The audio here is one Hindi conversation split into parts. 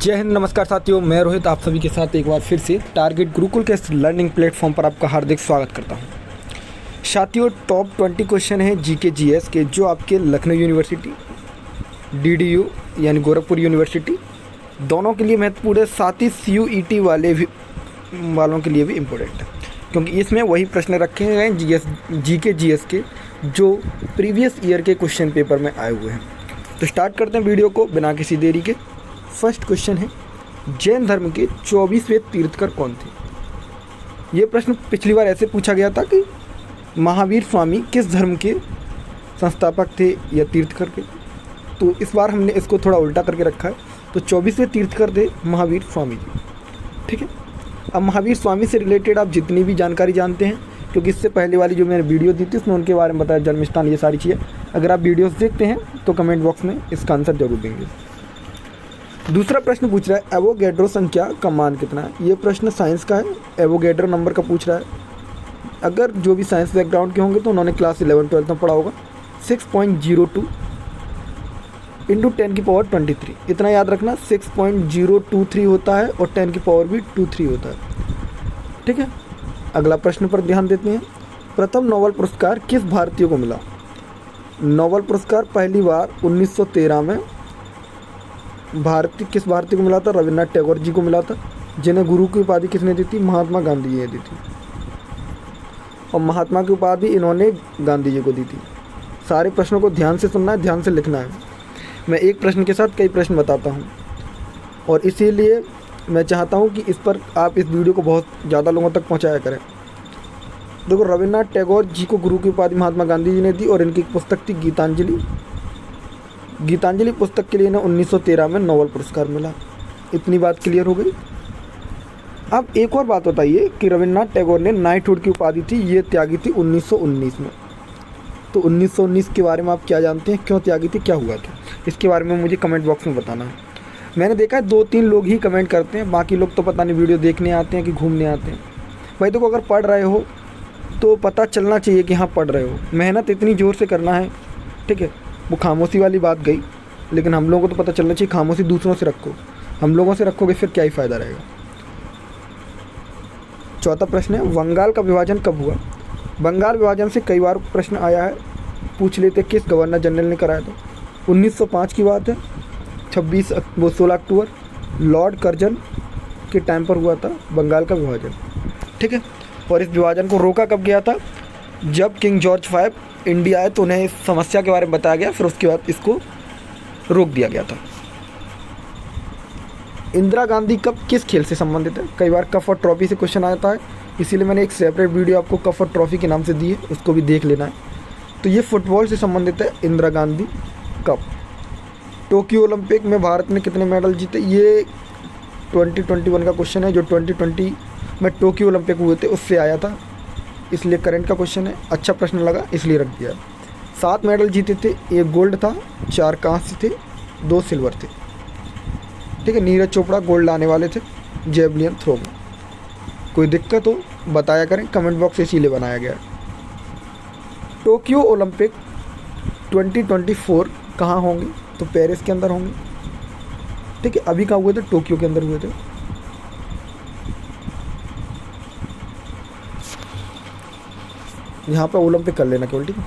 जय हिंद, नमस्कार साथियों। मैं रोहित आप सभी के साथ एक बार फिर से टारगेट गुरुकुल के इस लर्निंग प्लेटफॉर्म पर आपका हार्दिक स्वागत करता हूं। साथियों, टॉप 20 क्वेश्चन हैं जीके जीएस के, जो आपके लखनऊ यूनिवर्सिटी, डीडीयू यानी गोरखपुर यूनिवर्सिटी दोनों के लिए महत्वपूर्ण है, साथ ही सीयूईटी वालों के लिए भी इम्पोर्टेंट है, क्योंकि इसमें वही प्रश्न रखे गए जीके जीएस के जो प्रीवियस ईयर के क्वेश्चन पेपर में आए हुए हैं। तो स्टार्ट करते हैं वीडियो को बिना किसी देरी के। फर्स्ट क्वेश्चन है, जैन धर्म के 24वें तीर्थकर कौन थे? ये प्रश्न पिछली बार ऐसे पूछा गया था कि महावीर स्वामी किस धर्म के संस्थापक थे या तीर्थकर थे, तो इस बार हमने इसको थोड़ा उल्टा करके रखा है। तो 24वें तीर्थकर थे महावीर स्वामी जी। ठीक है, अब महावीर स्वामी से रिलेटेड आप जितनी भी जानकारी जानते हैं, क्योंकि इससे पहले वाली जो मैंने वीडियो दी थी उसमें उनके बारे में बताया, जन्म स्थान, ये सारी चीज़ें अगर आप वीडियोस देखते हैं तो कमेंट बॉक्स में इसका आंसर जरूर देंगे। दूसरा प्रश्न पूछ रहा है, एवोगैड्रो संख्या का मान कितना है? ये प्रश्न साइंस का है, एवोगैड्रो नंबर का पूछ रहा है। अगर जो भी साइंस बैकग्राउंड के होंगे तो उन्होंने क्लास 11-12 में पढ़ा होगा। 6.02 इंटू 10 की पावर 23, इतना याद रखना। 6.023 होता है और 10 की पावर भी 23 होता है। ठीक है, अगला प्रश्न पर ध्यान देते हैं। प्रथम नोबेल पुरस्कार किस भारतीय को मिला? नोबेल पुरस्कार पहली बार 1913 में किस भारतीय को मिला था? रविन्द्रनाथ टैगोर जी को मिला था, जिन्हें गुरु की उपाधि किसने दी थी? महात्मा गांधी जी ने दी थी, और महात्मा की उपाधि इन्होंने गांधी जी को दी थी। सारे प्रश्नों को ध्यान से सुनना है, ध्यान से लिखना है। मैं एक प्रश्न के साथ कई प्रश्न बताता हूँ, और इसीलिए मैं चाहता हूँ कि इस पर आप इस वीडियो को बहुत ज़्यादा लोगों तक पहुँचाया करें। देखो, रविन्द्रनाथ टैगोर जी को गुरु की उपाधि महात्मा गांधी जी ने दी, और इनकी पुस्तक थी गीतांजलि पुस्तक के लिए इन्हें 1913 में नोबेल पुरस्कार मिला। इतनी बात क्लियर हो गई। अब एक और बात बताइए कि रविन्द्रनाथ टैगोर ने नाइटहुड की उपाधि थी, ये त्यागी थी 1919 में। तो 1919 के बारे में आप क्या जानते हैं? क्यों त्यागी थी, क्या हुआ था? इसके बारे में मुझे कमेंट बॉक्स में बताना है। मैंने देखा है 2-3 लोग ही कमेंट करते हैं, बाकी लोग तो पता नहीं वीडियो देखने आते हैं कि घूमने आते हैं। भाई देखो, अगर पढ़ रहे हो तो पता चलना चाहिए कि हाँ पढ़ रहे हो, मेहनत इतनी ज़ोर से करना है। ठीक है, वो खामोशी वाली बात गई, लेकिन हम लोगों को तो पता चलना चाहिए। खामोशी दूसरों से रखो, हम लोगों से रखोगे फिर क्या ही फ़ायदा रहेगा। चौथा प्रश्न है, बंगाल का विभाजन कब हुआ? बंगाल विभाजन से कई बार प्रश्न आया है, पूछ लेते किस गवर्नर जनरल ने कराया था। 1905 की बात है, 16 अक्टूबर लॉर्ड कर्जन के टाइम पर हुआ था बंगाल का विभाजन। ठीक है, और इस विभाजन को रोका कब गया था? जब किंग जॉर्ज 5 इंडिया आए तो उन्हें इस समस्या के बारे में बताया गया, फिर उसके बाद इसको रोक दिया गया था। इंदिरा गांधी कप किस खेल से संबंधित है? कई बार कप और ट्रॉफी से क्वेश्चन आता है, इसीलिए मैंने एक सेपरेट वीडियो आपको कप और ट्रॉफी के नाम से दी है, उसको भी देख लेना है। तो ये फुटबॉल से संबंधित है, Indira Gandhi cup. Tokyo Olympic में भारत ने कितने मेडल जीते? ये 2021 का क्वेश्चन है, जो 2020 में टोक्यो ओलंपिक हुए थे उससे आया था, इसलिए करंट का क्वेश्चन है। अच्छा प्रश्न लगा इसलिए रख दिया। 7 मेडल जीते थे, 1 गोल्ड था, 4 कांस्य थे, 2 सिल्वर थे। ठीक है, नीरज चोपड़ा गोल्ड लाने वाले थे जेवलिन थ्रो में। कोई दिक्कत हो बताया करें, कमेंट बॉक्स इसीलिए बनाया गया है। टोक्यो ओलंपिक 2024 कहाँ होंगे? तो पेरिस के अंदर होंगे। ठीक है, अभी कहाँ हुए थे? टोक्यो के अंदर हुए थे। यहाँ पर ओलंपिक कर लेना केवल। ठीक है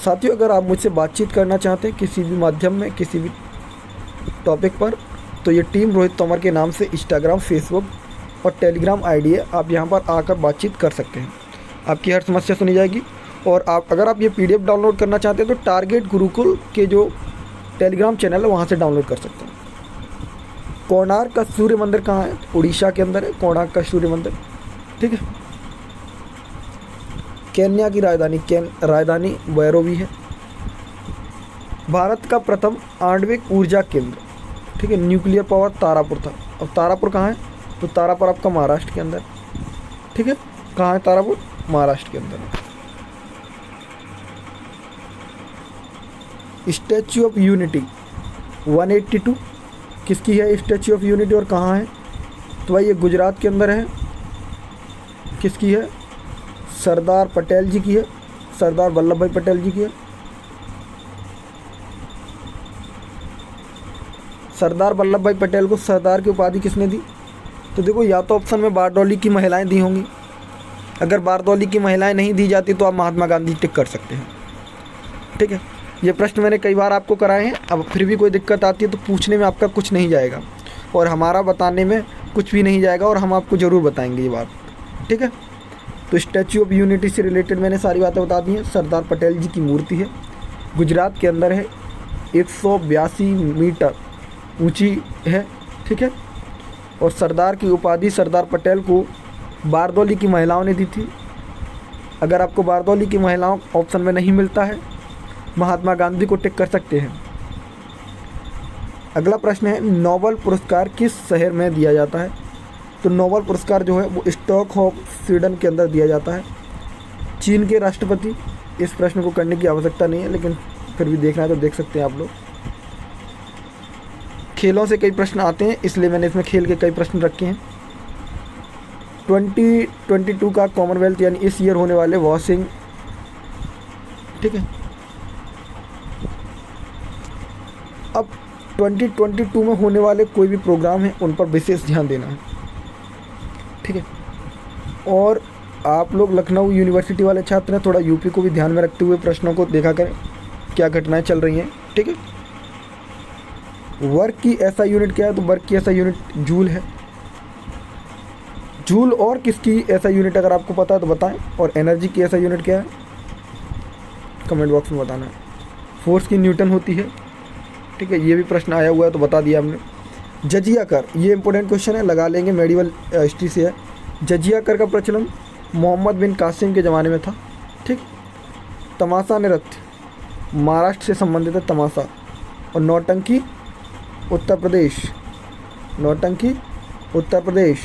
साथियों, अगर आप मुझसे बातचीत करना चाहते हैं किसी भी माध्यम में, किसी भी टॉपिक पर, तो ये टीम रोहित तोमर के नाम से इंस्टाग्राम, फेसबुक और टेलीग्राम आईडी है। आप यहाँ पर आकर बातचीत कर सकते हैं, आपकी हर समस्या सुनी जाएगी। और अगर आप ये PDF डाउनलोड करना चाहते हैं तो टारगेट गुरुकुल के जो टेलीग्राम चैनल है वहाँ से डाउनलोड कर सकते हैं। कोणार्क का सूर्य मंदिर कहाँ है? उड़ीसा के अंदर है कोणार्क का सूर्य मंदिर। ठीक है, केन्या की राजधानी नैरोबी है। भारत का प्रथम आणविक ऊर्जा केंद्र, ठीक है, न्यूक्लियर पावर तारापुर था। अब तारापुर कहाँ है? तो तारापुर आपका महाराष्ट्र के अंदर। ठीक है, कहाँ है तारापुर? महाराष्ट्र के अंदर। स्टैच्यू ऑफ यूनिटी 182 किसकी है? स्टैच्यू ऑफ यूनिटी, और कहाँ है? तो भाई ये गुजरात के अंदर है। किसकी है? सरदार पटेल जी की है, सरदार वल्लभ भाई पटेल जी की है। सरदार वल्लभ भाई पटेल को सरदार की उपाधि किसने दी? तो देखो, या तो ऑप्शन में बारडोली की महिलाएं दी होंगी। अगर बारडोली की महिलाएं नहीं दी जाती तो आप महात्मा गांधी टिक कर सकते हैं। ठीक है, ये प्रश्न मैंने कई बार आपको कराए हैं। अब फिर भी कोई दिक्कत आती है तो पूछने में आपका कुछ नहीं जाएगा और हमारा बताने में कुछ भी नहीं जाएगा, और हम आपको ज़रूर बताएंगे ये बात। ठीक है, तो स्टैचू ऑफ यूनिटी से रिलेटेड मैंने सारी बातें बता दी हैं। सरदार पटेल जी की मूर्ति है, गुजरात के अंदर है, 182 मीटर ऊंची है। ठीक है, और सरदार की उपाधि सरदार पटेल को बारदौली की महिलाओं ने दी थी। अगर आपको बारदौली की महिलाओं ऑप्शन में नहीं मिलता है, महात्मा गांधी को टिक कर सकते हैं। अगला प्रश्न है, नोबेल पुरस्कार किस शहर में दिया जाता है? तो नोबेल पुरस्कार जो है वो स्टॉकहोम स्वीडन के अंदर दिया जाता है। चीन के राष्ट्रपति, इस प्रश्न को करने की आवश्यकता नहीं है, लेकिन फिर भी देखना है तो देख सकते हैं आप लोग। खेलों से कई प्रश्न आते हैं, इसलिए मैंने इसमें खेल के कई प्रश्न रखे हैं। 2022 का कॉमनवेल्थ यानी इस ईयर होने वाले वॉशिंग, ठीक है, अब 2022 में होने वाले कोई भी प्रोग्राम है उन पर विशेष ध्यान देना है। ठीक है, और आप लोग लखनऊ यूनिवर्सिटी वाले छात्र हैं, थोड़ा यूपी को भी ध्यान में रखते हुए प्रश्नों को देखा करें, क्या घटनाएं चल रही हैं। ठीक है, वर्क की ऐसा यूनिट क्या है? तो वर्क की ऐसा यूनिट जूल है। जूल और किसकी ऐसा यूनिट अगर आपको पता है तो बताएं। और एनर्जी की ऐसा यूनिट क्या है? कमेंट बॉक्स में बताना है। फोर्स की न्यूटन होती है। ठीक है, ये भी प्रश्न आया हुआ है तो बता दिया हमने। जजिया कर, ये इंपॉर्टेंट क्वेश्चन है, लगा लेंगे, मेडिवल हिस्ट्री से है। जजिया कर का प्रचलन मोहम्मद बिन कासिम के ज़माने में था। ठीक, तमाशा नृत्य महाराष्ट्र से संबंधित है, तमाशा। और नौटंकी उत्तर प्रदेश, नौटंकी उत्तर प्रदेश।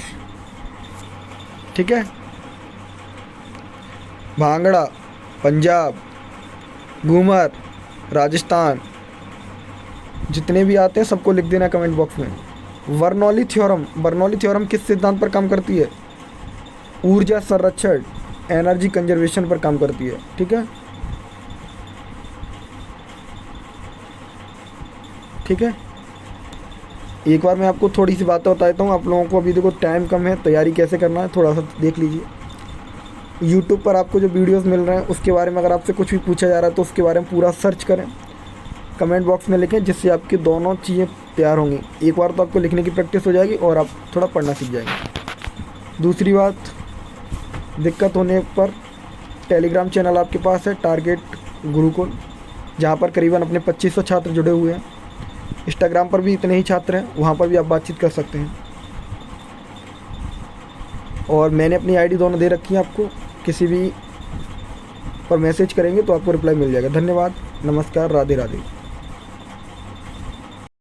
ठीक है, भांगड़ा पंजाब, घूमर राजस्थान। जितने भी आते हैं सबको लिख देना कमेंट बॉक्स में। बर्नौली थ्योरम, बर्नौली थ्योरम किस सिद्धांत पर काम करती है? ऊर्जा संरक्षण, एनर्जी कंजर्वेशन पर काम करती है। ठीक है, ठीक है, एक बार मैं आपको थोड़ी सी बातें बताता हूँ आप लोगों को। अभी देखो टाइम कम है, तैयारी कैसे करना है थोड़ा सा देख लीजिए। यूट्यूब पर आपको जो वीडियोस मिल रहे हैं उसके बारे में अगर आपसे कुछ भी पूछा जा रहा है तो उसके बारे में पूरा सर्च करें, कमेंट बॉक्स में लिखें, जिससे आपकी दोनों चीज़ें तैयार होंगी। एक बार तो आपको लिखने की प्रैक्टिस हो जाएगी और आप थोड़ा पढ़ना सीख जाएंगे। दूसरी बात, दिक्कत होने पर टेलीग्राम चैनल आपके पास है, टारगेट गुरुकुल, जहाँ पर करीबन अपने 2500 छात्र जुड़े हुए हैं। इंस्टाग्राम पर भी इतने ही छात्र हैं, वहाँ पर भी आप बातचीत कर सकते हैं। और मैंने अपनी आईडी दोनों दे रखी है आपको, किसी भी पर मैसेज करेंगे तो आपको रिप्लाई मिल जाएगा। धन्यवाद, नमस्कार, राधे राधे।